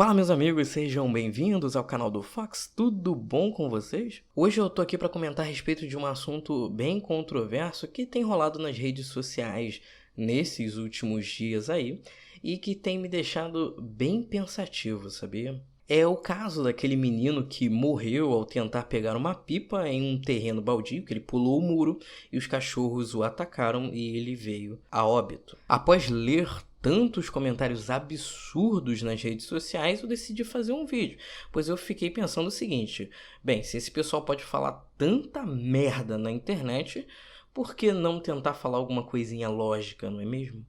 Fala meus amigos, sejam bem-vindos ao canal do Fox, tudo bom com vocês? Hoje eu tô aqui para comentar a respeito de um assunto bem controverso que tem rolado nas redes sociais nesses últimos dias aí e que tem me deixado bem pensativo, sabia? É o caso daquele menino que morreu ao tentar pegar uma pipa em um terreno baldio, que ele pulou o muro e os cachorros o atacaram e ele veio a óbito. Após ler tantos comentários absurdos nas redes sociais, eu decidi fazer um vídeo, pois eu fiquei pensando o seguinte: bem, se esse pessoal pode falar tanta merda na internet, por que não tentar falar alguma coisinha lógica, não é mesmo?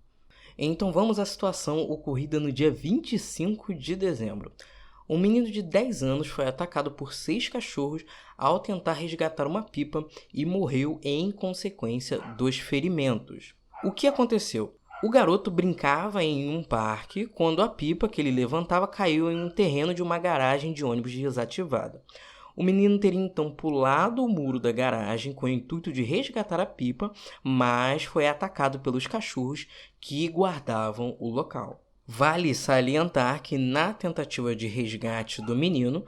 Então vamos à situação ocorrida no dia 25 de dezembro. Um menino de 10 anos foi atacado por 6 cachorros ao tentar resgatar uma pipa e morreu em consequência dos ferimentos. O que aconteceu? O garoto brincava em um parque quando a pipa que ele levantava caiu em um terreno de uma garagem de ônibus desativada. O menino teria então pulado o muro da garagem com o intuito de resgatar a pipa, mas foi atacado pelos cachorros que guardavam o local. Vale salientar que na tentativa de resgate do menino,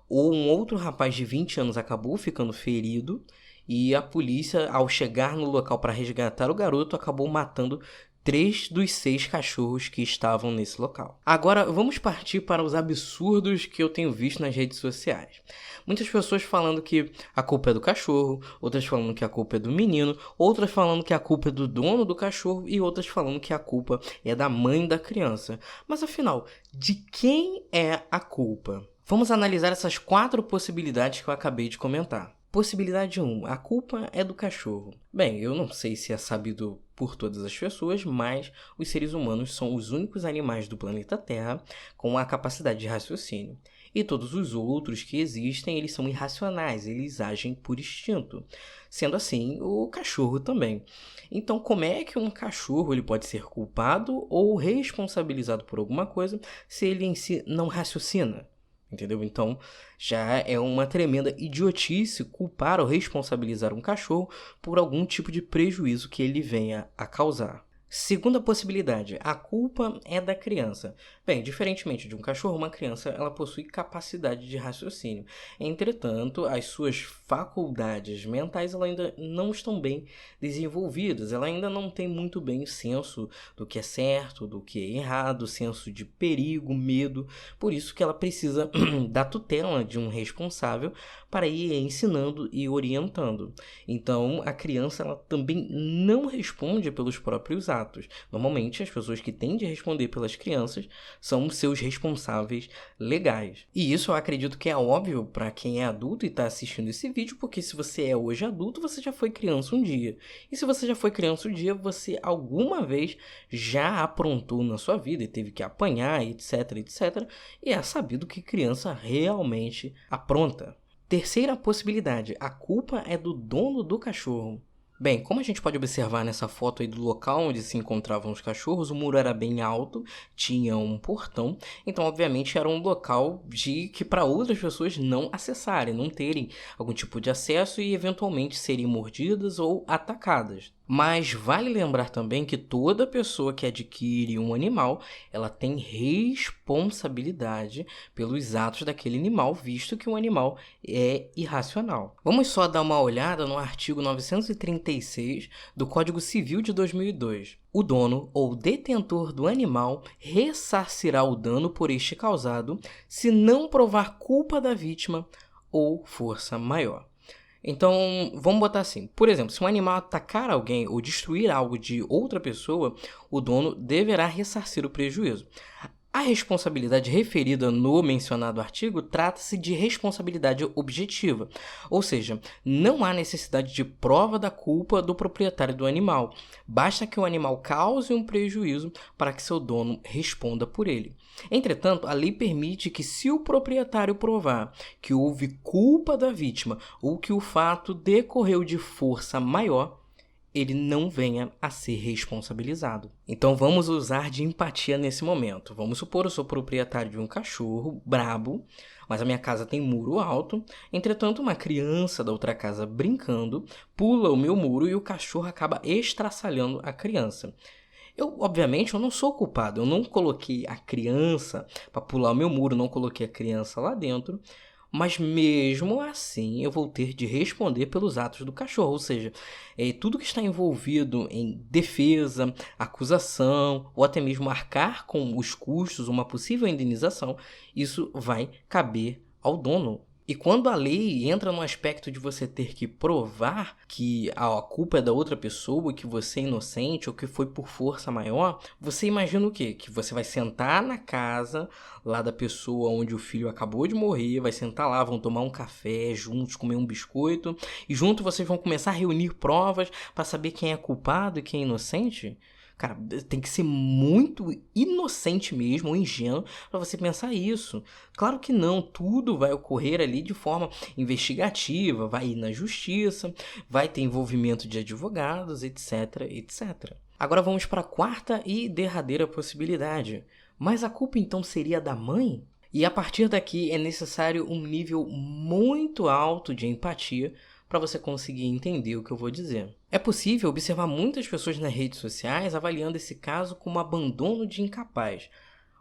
um outro rapaz de 20 anos acabou ficando ferido e a polícia, ao chegar no local para resgatar o garoto, acabou matando 3 dos 6 cachorros que estavam nesse local. Agora, vamos partir para os absurdos que eu tenho visto nas redes sociais. Muitas pessoas falando que a culpa é do cachorro, outras falando que a culpa é do menino, outras falando que a culpa é do dono do cachorro e outras falando que a culpa é da mãe da criança. Mas afinal, de quem é a culpa? Vamos analisar essas 4 possibilidades que eu acabei de comentar. Possibilidade 1. A culpa é do cachorro. Bem, eu não sei se é sabido por todas as pessoas, mas os seres humanos são os únicos animais do planeta Terra com a capacidade de raciocínio. E todos os outros que existem, eles são irracionais, eles agem por instinto. Sendo assim, o cachorro também. Então, como é que um cachorro ele pode ser culpado ou responsabilizado por alguma coisa se ele em si não raciocina? Entendeu? Então, já é uma tremenda idiotice culpar ou responsabilizar um cachorro por algum tipo de prejuízo que ele venha a causar. Segunda possibilidade, a culpa é da criança. Bem, diferentemente de um cachorro, uma criança ela possui capacidade de raciocínio. Entretanto, as suas faculdades mentais ela ainda não estão bem desenvolvidas. Ela ainda não tem muito bem o senso do que é certo, do que é errado, senso de perigo, medo. Por isso que ela precisa da tutela de um responsável para ir ensinando e orientando. Então, a criança ela também não responde pelos próprios atos. Normalmente, as pessoas que tendem a responder pelas crianças são seus responsáveis legais. E isso eu acredito que é óbvio para quem é adulto e está assistindo esse vídeo, porque se você é hoje adulto, você já foi criança um dia. E se você já foi criança um dia, você alguma vez já aprontou na sua vida e teve que apanhar, etc, etc. E é sabido que criança realmente apronta. Terceira possibilidade, a culpa é do dono do cachorro. Bem, como a gente pode observar nessa foto aí do local onde se encontravam os cachorros, o muro era bem alto, tinha um portão, então obviamente era um local de que para outras pessoas não acessarem, não terem algum tipo de acesso e eventualmente serem mordidas ou atacadas. Mas vale lembrar também que toda pessoa que adquire um animal, ela tem responsabilidade pelos atos daquele animal, visto que o animal é irracional. Vamos só dar uma olhada no artigo 936 do Código Civil de 2002. O dono ou detentor do animal ressarcirá o dano por este causado se não provar culpa da vítima ou força maior. Então, vamos botar assim. Por exemplo, se um animal atacar alguém ou destruir algo de outra pessoa, o dono deverá ressarcir o prejuízo. A responsabilidade referida no mencionado artigo trata-se de responsabilidade objetiva, ou seja, não há necessidade de prova da culpa do proprietário do animal, basta que o animal cause um prejuízo para que seu dono responda por ele. Entretanto, a lei permite que, se o proprietário provar que houve culpa da vítima ou que o fato decorreu de força maior, ele não venha a ser responsabilizado. Então vamos usar de empatia nesse momento. Vamos supor, eu sou proprietário de um cachorro brabo, mas a minha casa tem muro alto. Entretanto, uma criança da outra casa brincando pula o meu muro e o cachorro acaba estraçalhando a criança. Obviamente, eu não sou culpado, eu não coloquei a criança para pular o meu muro, não coloquei a criança lá dentro, mas mesmo assim eu vou ter de responder pelos atos do cachorro, ou seja, tudo que está envolvido em defesa, acusação ou até mesmo arcar com os custos, uma possível indenização, isso vai caber ao dono. E quando a lei entra no aspecto de você ter que provar que a culpa é da outra pessoa, que você é inocente ou que foi por força maior, você imagina o quê? Que você vai sentar na casa lá da pessoa onde o filho acabou de morrer, vai sentar lá, vão tomar um café juntos, comer um biscoito, e junto vocês vão começar a reunir provas para saber quem é culpado e quem é inocente? Cara, tem que ser muito inocente mesmo, ou ingênuo, para você pensar isso. Claro que não, tudo vai ocorrer ali de forma investigativa, vai ir na justiça, vai ter envolvimento de advogados, etc, etc. Agora vamos para a quarta e derradeira possibilidade. Mas a culpa então seria da mãe? E a partir daqui é necessário um nível muito alto de empatia para você conseguir entender o que eu vou dizer. É possível observar muitas pessoas nas redes sociais avaliando esse caso como abandono de incapaz.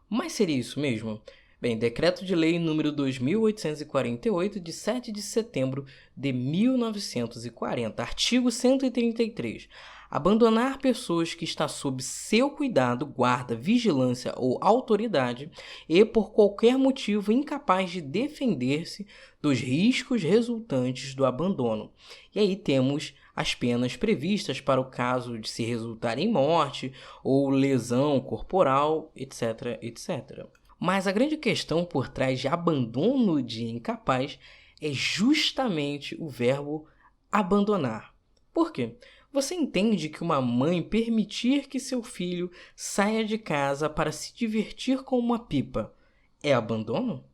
Mas seria isso mesmo? Bem, Decreto de Lei número 2848, de 7 de setembro de 1940, artigo 133. Abandonar pessoas que está sob seu cuidado, guarda, vigilância ou autoridade e por qualquer motivo incapaz de defender-se dos riscos resultantes do abandono. E aí temos as penas previstas para o caso de se resultar em morte ou lesão corporal, etc, etc. Mas a grande questão por trás de abandono de incapaz é justamente o verbo abandonar. Por quê? Você entende que uma mãe permitir que seu filho saia de casa para se divertir com uma pipa é abandono?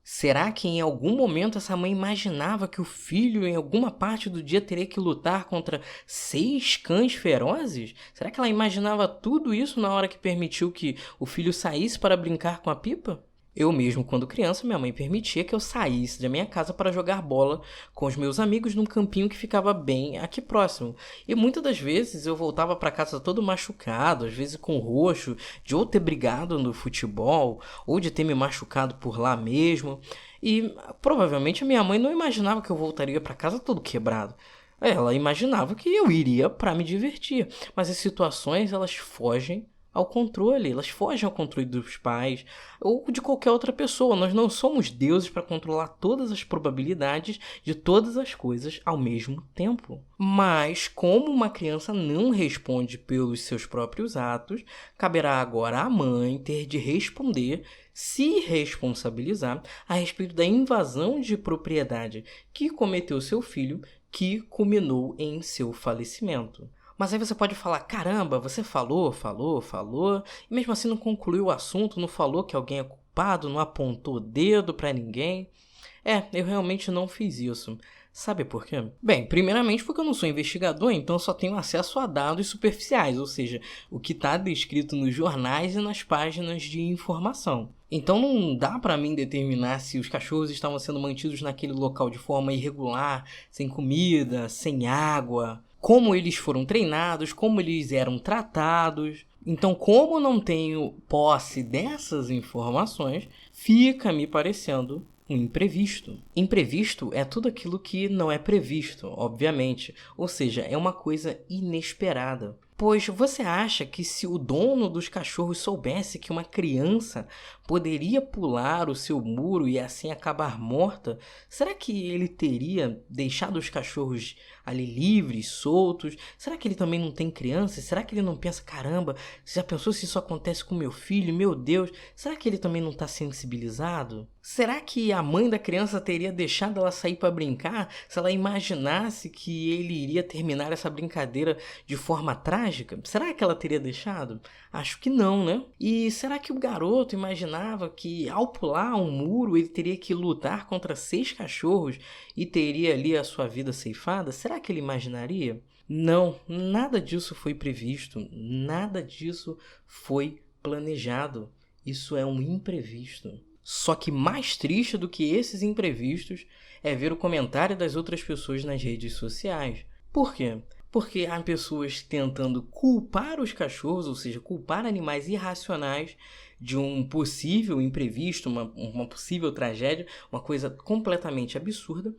Será que em algum momento essa mãe imaginava que o filho em alguma parte do dia teria que lutar contra 6 cães ferozes? Será que ela imaginava tudo isso na hora que permitiu que o filho saísse para brincar com a pipa? Eu mesmo, quando criança, minha mãe permitia que eu saísse da minha casa para jogar bola com os meus amigos num campinho que ficava bem aqui próximo. E muitas das vezes eu voltava para casa todo machucado, às vezes com roxo, de ou ter brigado no futebol, ou de ter me machucado por lá mesmo. E provavelmente a minha mãe não imaginava que eu voltaria para casa todo quebrado. Ela imaginava que eu iria para me divertir. Mas as situações, elas fogem ao controle, elas fogem ao controle dos pais ou de qualquer outra pessoa. Nós não somos deuses para controlar todas as probabilidades de todas as coisas ao mesmo tempo. Mas, como uma criança não responde pelos seus próprios atos, caberá agora à mãe ter de responder, se responsabilizar a respeito da invasão de propriedade que cometeu seu filho, que culminou em seu falecimento. Mas aí você pode falar, caramba, você falou, e mesmo assim não concluiu o assunto, não falou que alguém é culpado, não apontou o dedo pra ninguém. Eu realmente não fiz isso. Sabe por quê? Bem, primeiramente porque eu não sou investigador, então só tenho acesso a dados superficiais, ou seja, o que está descrito nos jornais e nas páginas de informação. Então não dá para mim determinar se os cachorros estavam sendo mantidos naquele local de forma irregular, sem comida, sem água, como eles foram treinados, como eles eram tratados. Então, como não tenho posse dessas informações, fica me parecendo um imprevisto. Imprevisto é tudo aquilo que não é previsto, obviamente, ou seja, é uma coisa inesperada. Pois você acha que se o dono dos cachorros soubesse que uma criança poderia pular o seu muro e assim acabar morta, será que ele teria deixado os cachorros ali livres, soltos? Será que ele também não tem criança? Será que ele não pensa, caramba, já pensou se isso acontece com meu filho? Meu Deus, será que ele também não está sensibilizado? Será que a mãe da criança teria deixado ela sair para brincar se ela imaginasse que ele iria terminar essa brincadeira de forma trágica? Será que ela teria deixado? Acho que não, né? E será que o garoto imaginava que ao pular um muro ele teria que lutar contra 6 cachorros e teria ali a sua vida ceifada? Será que ele imaginaria? Não, nada disso foi previsto, nada disso foi planejado. Isso é um imprevisto. Só que mais triste do que esses imprevistos é ver o comentário das outras pessoas nas redes sociais. Por quê? porque há pessoas tentando culpar os cachorros, ou seja, culpar animais irracionais de um possível imprevisto, uma possível tragédia, uma coisa completamente absurda.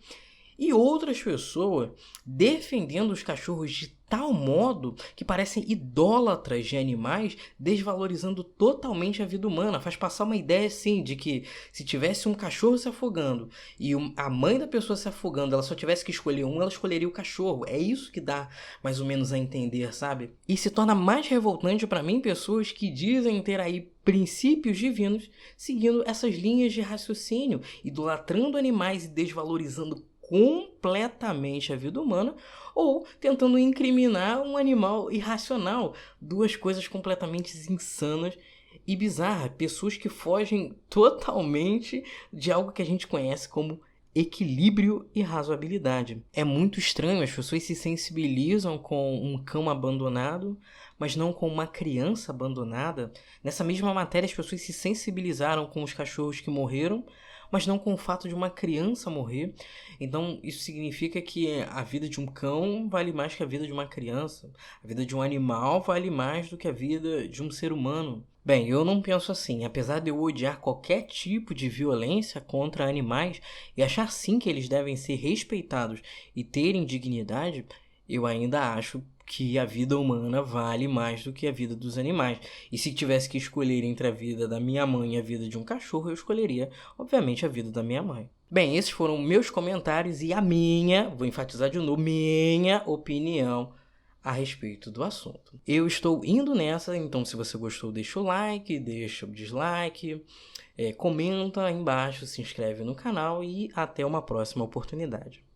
E outras pessoas defendendo os cachorros de tal modo que parecem idólatras de animais, desvalorizando totalmente a vida humana. Faz passar uma ideia assim de que se tivesse um cachorro se afogando e a mãe da pessoa se afogando, ela só tivesse que escolher um, ela escolheria o cachorro. É isso que dá mais ou menos a entender, sabe? E se torna mais revoltante para mim pessoas que dizem ter aí princípios divinos seguindo essas linhas de raciocínio, idolatrando animais e desvalorizando completamente a vida humana, ou tentando incriminar um animal irracional. Duas coisas completamente insanas e bizarras. Pessoas que fogem totalmente de algo que a gente conhece como equilíbrio e razoabilidade. É muito estranho, as pessoas se sensibilizam com um cão abandonado, mas não com uma criança abandonada. Nessa mesma matéria, as pessoas se sensibilizaram com os cachorros que morreram, mas não com o fato de uma criança morrer. Então, isso significa que a vida de um cão vale mais que a vida de uma criança. A vida de um animal vale mais do que a vida de um ser humano. Bem, eu não penso assim. Apesar de eu odiar qualquer tipo de violência contra animais e achar sim que eles devem ser respeitados e terem dignidade, eu ainda acho que a vida humana vale mais do que a vida dos animais. E se tivesse que escolher entre a vida da minha mãe e a vida de um cachorro, eu escolheria, obviamente, a vida da minha mãe. Bem, esses foram meus comentários e a minha, vou enfatizar de novo, minha opinião a respeito do assunto. Eu estou indo nessa, então se você gostou, deixa o like, deixa o dislike, comenta aí embaixo, se inscreve no canal e até uma próxima oportunidade.